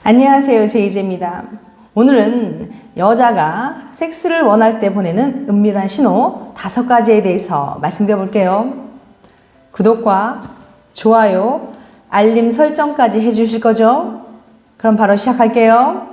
안녕하세요, 제이제입니다. 오늘은 여자가 섹스를 원할 때 보내는 은밀한 신호 5가지에 대해서 말씀드려 볼게요. 구독과 좋아요, 알림 설정까지 해주실 거죠? 그럼 바로 시작할게요.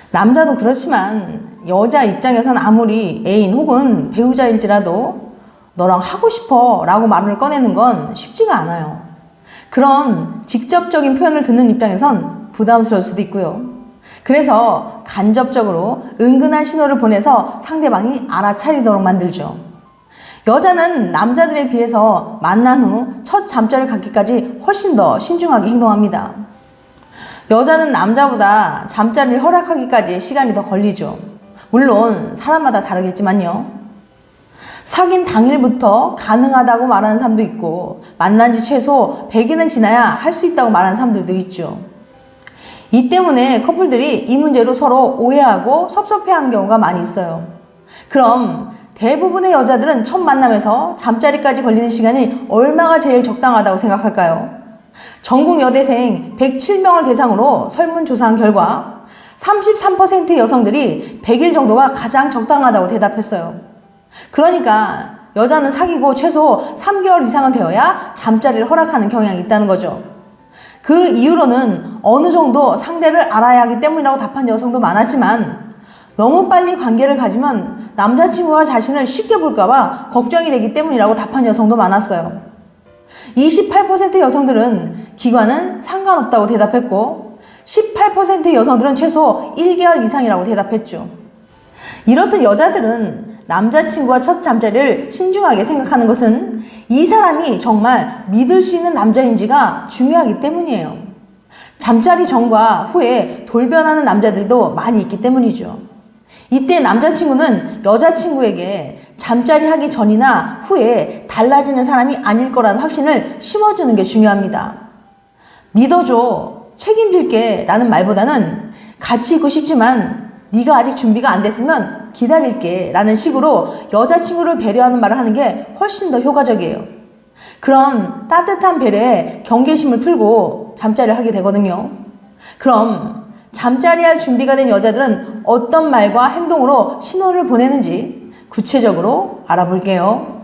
남자도 그렇지만 여자 입장에선 아무리 애인 혹은 배우자일지라도 너랑 하고 싶어 라고 말을 꺼내는 건 쉽지가 않아요. 그런 직접적인 표현을 듣는 입장에선 부담스러울 수도 있고요. 그래서 간접적으로 은근한 신호를 보내서 상대방이 알아차리도록 만들죠. 여자는 남자들에 비해서 만난 후 첫 잠자리를 갖기까지 훨씬 더 신중하게 행동합니다. 여자는 남자보다 잠자리를 허락하기까지 시간이 더 걸리죠. 물론 사람마다 다르겠지만요. 사귄 당일부터 가능하다고 말하는 사람도 있고 만난 지 최소 100일은 지나야 할 수 있다고 말하는 사람들도 있죠. 이 때문에 커플들이 이 문제로 서로 오해하고 섭섭해하는 경우가 많이 있어요. 그럼 대부분의 여자들은 첫 만남에서 잠자리까지 걸리는 시간이 얼마가 제일 적당하다고 생각할까요? 전국 여대생 107명을 대상으로 설문조사한 결과 33%의 여성들이 100일 정도가 가장 적당하다고 대답했어요. 그러니까 여자는 사귀고 최소 3개월 이상은 되어야 잠자리를 허락하는 경향이 있다는 거죠. 그 이유로는 어느 정도 상대를 알아야 하기 때문이라고 답한 여성도 많았지만 너무 빨리 관계를 가지면 남자친구가 자신을 쉽게 볼까봐 걱정이 되기 때문이라고 답한 여성도 많았어요. 28%의 여성들은 기간은 상관없다고 대답했고 18%의 여성들은 최소 1개월 이상이라고 대답했죠. 이렇듯 여자들은 남자친구와 첫 잠자리를 신중하게 생각하는 것은 이 사람이 정말 믿을 수 있는 남자인지가 중요하기 때문이에요. 잠자리 전과 후에 돌변하는 남자들도 많이 있기 때문이죠. 이때 남자친구는 여자친구에게 잠자리 하기 전이나 후에 달라지는 사람이 아닐 거라는 확신을 심어주는 게 중요합니다. 믿어줘, 책임질게 라는 말보다는 같이 있고 싶지만 네가 아직 준비가 안 됐으면 기다릴게 라는 식으로 여자친구를 배려하는 말을 하는 게 훨씬 더 효과적이에요. 그런 따뜻한 배려에 경계심을 풀고 잠자리를 하게 되거든요. 그럼 잠자리 할 준비가 된 여자들은 어떤 말과 행동으로 신호를 보내는지 구체적으로 알아볼게요.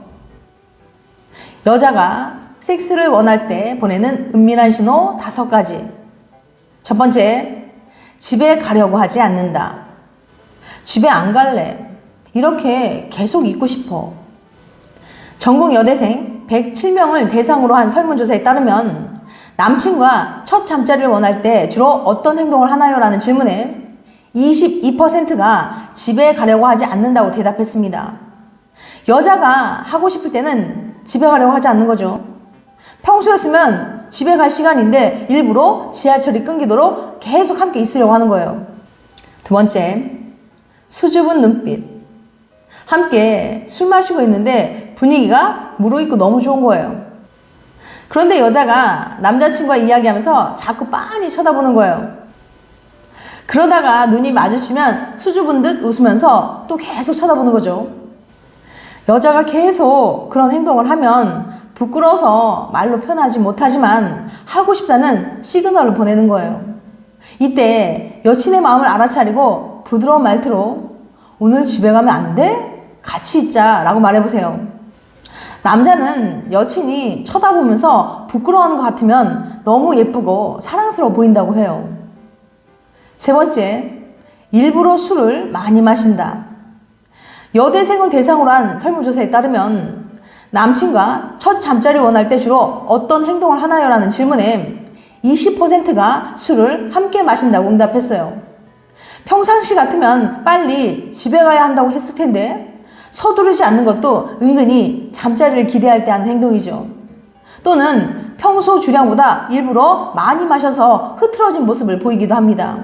여자가 섹스를 원할 때 보내는 은밀한 신호 5가지. 첫 번째, 집에 가려고 하지 않는다. 집에 안 갈래. 이렇게 계속 있고 싶어. 전국 여대생 107명을 대상으로 한 설문조사에 따르면 남친과 첫 잠자리를 원할 때 주로 어떤 행동을 하나요? 라는 질문에 22%가 집에 가려고 하지 않는다고 대답했습니다. 여자가 하고 싶을 때는 집에 가려고 하지 않는 거죠. 평소였으면 집에 갈 시간인데 일부러 지하철이 끊기도록 계속 함께 있으려고 하는 거예요. 두 번째, 수줍은 눈빛. 함께 술 마시고 있는데 분위기가 무르익고 너무 좋은 거예요. 그런데 여자가 남자친구와 이야기하면서 자꾸 빤히 쳐다보는 거예요. 그러다가 눈이 마주치면 수줍은 듯 웃으면서 또 계속 쳐다보는 거죠. 여자가 계속 그런 행동을 하면 부끄러워서 말로 표현하지 못하지만 하고 싶다는 시그널을 보내는 거예요. 이때 여친의 마음을 알아차리고 부드러운 말투로 오늘 집에 가면 안 돼? 같이 있자 라고 말해보세요. 남자는 여친이 쳐다보면서 부끄러워하는 것 같으면 너무 예쁘고 사랑스러워 보인다고 해요. 세 번째, 일부러 술을 많이 마신다. 여대생을 대상으로 한 설문조사에 따르면 남친과 첫 잠자리 원할 때 주로 어떤 행동을 하나요? 라는 질문에 20%가 술을 함께 마신다고 응답했어요. 평상시 같으면 빨리 집에 가야 한다고 했을 텐데 서두르지 않는 것도 은근히 잠자리를 기대할 때 하는 행동이죠. 또는 평소 주량보다 일부러 많이 마셔서 흐트러진 모습을 보이기도 합니다.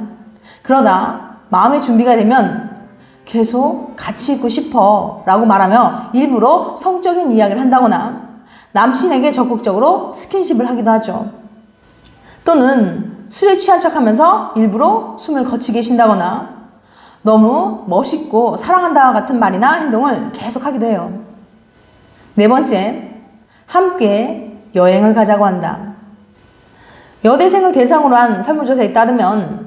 그러다 마음의 준비가 되면 계속 같이 있고 싶어 라고 말하며 일부러 성적인 이야기를 한다거나 남친에게 적극적으로 스킨십을 하기도 하죠. 또는 술에 취한 척하면서 일부러 숨을 거치게 쉰다거나 너무 멋있고 사랑한다와 같은 말이나 행동을 계속하기도 해요. 네 번째, 함께 여행을 가자고 한다. 여대생을 대상으로 한 설문조사에 따르면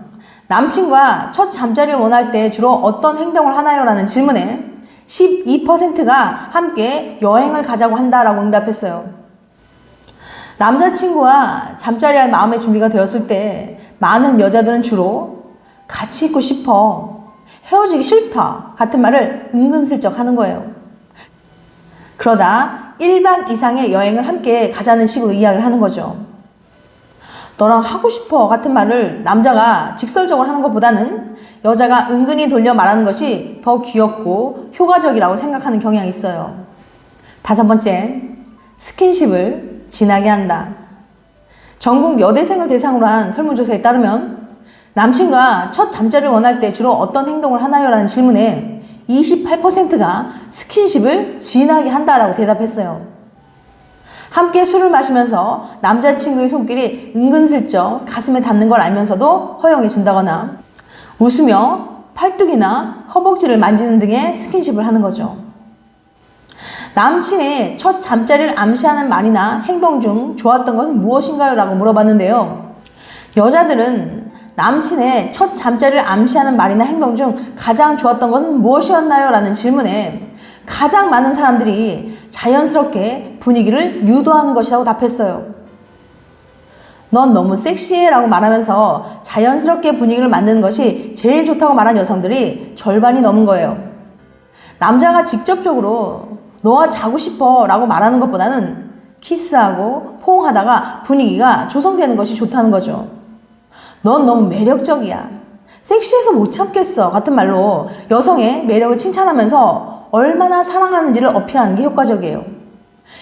남친과 첫 잠자리를 원할 때 주로 어떤 행동을 하나요? 라는 질문에 12%가 함께 여행을 가자고 한다라고 응답했어요. 남자친구와 잠자리할 마음의 준비가 되었을 때 많은 여자들은 주로 같이 있고 싶어, 헤어지기 싫다 같은 말을 은근슬쩍 하는 거예요. 그러다 1박 이상의 여행을 함께 가자는 식으로 이야기를 하는 거죠. 너랑 하고 싶어 같은 말을 남자가 직설적으로 하는 것보다는 여자가 은근히 돌려 말하는 것이 더 귀엽고 효과적이라고 생각하는 경향이 있어요. 다섯 번째, 스킨십을 진하게 한다. 전국 여대생을 대상으로 한 설문조사에 따르면 남친과 첫 잠자리를 원할 때 주로 어떤 행동을 하나요? 라는 질문에 28%가 스킨십을 진하게 한다라고 대답했어요. 함께 술을 마시면서 남자친구의 손길이 은근슬쩍 가슴에 닿는 걸 알면서도 허용해 준다거나 웃으며 팔뚝이나 허벅지를 만지는 등의 스킨십을 하는 거죠. 남친의 첫 잠자리를 암시하는 말이나 행동 중 좋았던 것은 무엇인가요? 라고 물어봤는데요. 여자들은 남친의 첫 잠자리를 암시하는 말이나 행동 중 가장 좋았던 것은 무엇이었나요? 라는 질문에 가장 많은 사람들이 자연스럽게 분위기를 유도하는 것이라고 답했어요. 넌 너무 섹시해 라고 말하면서 자연스럽게 분위기를 만드는 것이 제일 좋다고 말한 여성들이 절반이 넘은 거예요. 남자가 직접적으로 너와 자고 싶어 라고 말하는 것보다는 키스하고 포옹하다가 분위기가 조성되는 것이 좋다는 거죠. 넌 너무 매력적이야, 섹시해서 못 참겠어 같은 말로 여성의 매력을 칭찬하면서 얼마나 사랑하는지를 어필하는 게 효과적이에요.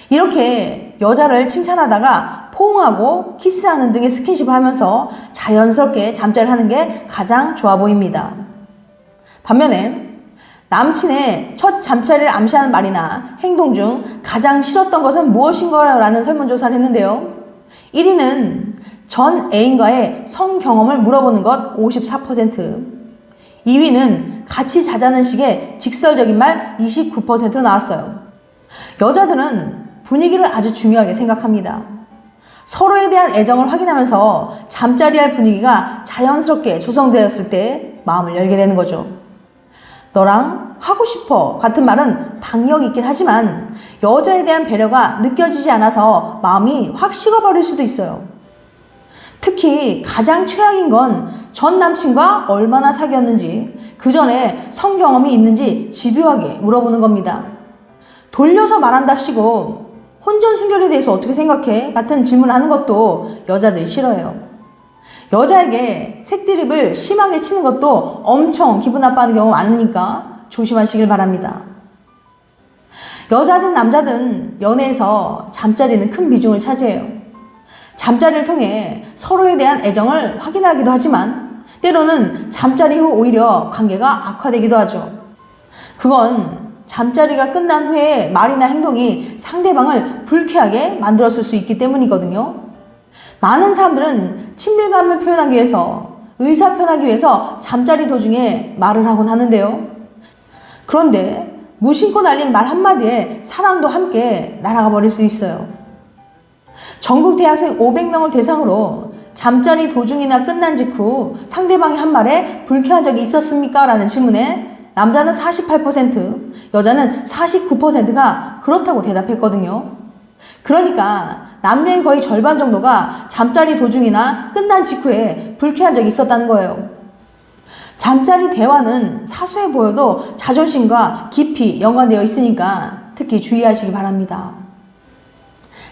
이렇게 여자를 칭찬하다가 포옹하고 키스하는 등의 스킨십을 하면서 자연스럽게 잠자리를 하는 게 가장 좋아 보입니다. 반면에 남친의 첫 잠자리를 암시하는 말이나 행동 중 가장 싫었던 것은 무엇인가요? 라는 설문조사를 했는데요. 1위는 전 애인과의 성 경험을 물어보는 것 54%, 2위는 같이 자자는 식의 직설적인 말 29%로 나왔어요. 여자들은 분위기를 아주 중요하게 생각합니다. 서로에 대한 애정을 확인하면서 잠자리할 분위기가 자연스럽게 조성되었을 때 마음을 열게 되는 거죠. 너랑 하고 싶어 같은 말은 박력 있긴 하지만 여자에 대한 배려가 느껴지지 않아서 마음이 확 식어버릴 수도 있어요. 특히 가장 최악인 건 전 남친과 얼마나 사귀었는지, 그 전에 성경험이 있는지 집요하게 물어보는 겁니다. 돌려서 말한답시고 혼전순결에 대해서 어떻게 생각해? 같은 질문을 하는 것도 여자들이 싫어해요. 여자에게 색드립을 심하게 치는 것도 엄청 기분 나빠하는 경우가 많으니까 조심하시길 바랍니다. 여자든 남자든 연애에서 잠자리는 큰 비중을 차지해요. 잠자리를 통해 서로에 대한 애정을 확인하기도 하지만 때로는 잠자리 후 오히려 관계가 악화되기도 하죠. 그건 잠자리가 끝난 후에 말이나 행동이 상대방을 불쾌하게 만들었을 수 있기 때문이거든요. 많은 사람들은 친밀감을 표현하기 위해서, 의사 표현하기 위해서 잠자리 도중에 말을 하곤 하는데요. 그런데 무심코 날린 말 한마디에 사랑도 함께 날아가 버릴 수 있어요. 전국 대학생 500명을 대상으로 잠자리 도중이나 끝난 직후 상대방이 한 말에 불쾌한 적이 있었습니까? 라는 질문에 남자는 48%, 여자는 49%가 그렇다고 대답했거든요. 그러니까 남녀의 거의 절반 정도가 잠자리 도중이나 끝난 직후에 불쾌한 적이 있었다는 거예요. 잠자리 대화는 사소해 보여도 자존심과 깊이 연관되어 있으니까 특히 주의하시기 바랍니다.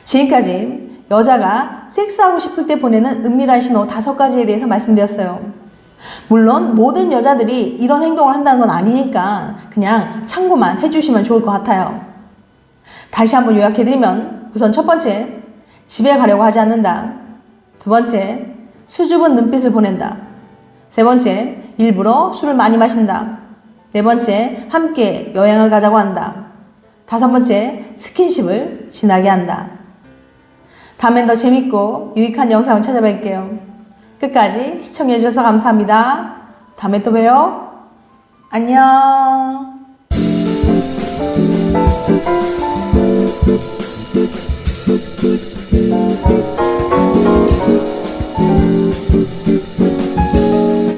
지금까지 여자가 섹스하고 싶을 때 보내는 은밀한 신호 5가지에 대해서 말씀드렸어요. 물론 모든 여자들이 이런 행동을 한다는 건 아니니까 그냥 참고만 해주시면 좋을 것 같아요. 다시 한번 요약해드리면 우선 첫 번째, 집에 가려고 하지 않는다. 두 번째, 수줍은 눈빛을 보낸다. 세 번째, 일부러 술을 많이 마신다. 네 번째, 함께 여행을 가자고 한다. 다섯 번째, 스킨십을 진하게 한다. 다음엔 더 재밌고 유익한 영상을 찾아뵐게요. 끝까지 시청해주셔서 감사합니다. 다음에 또 봬요. 안녕.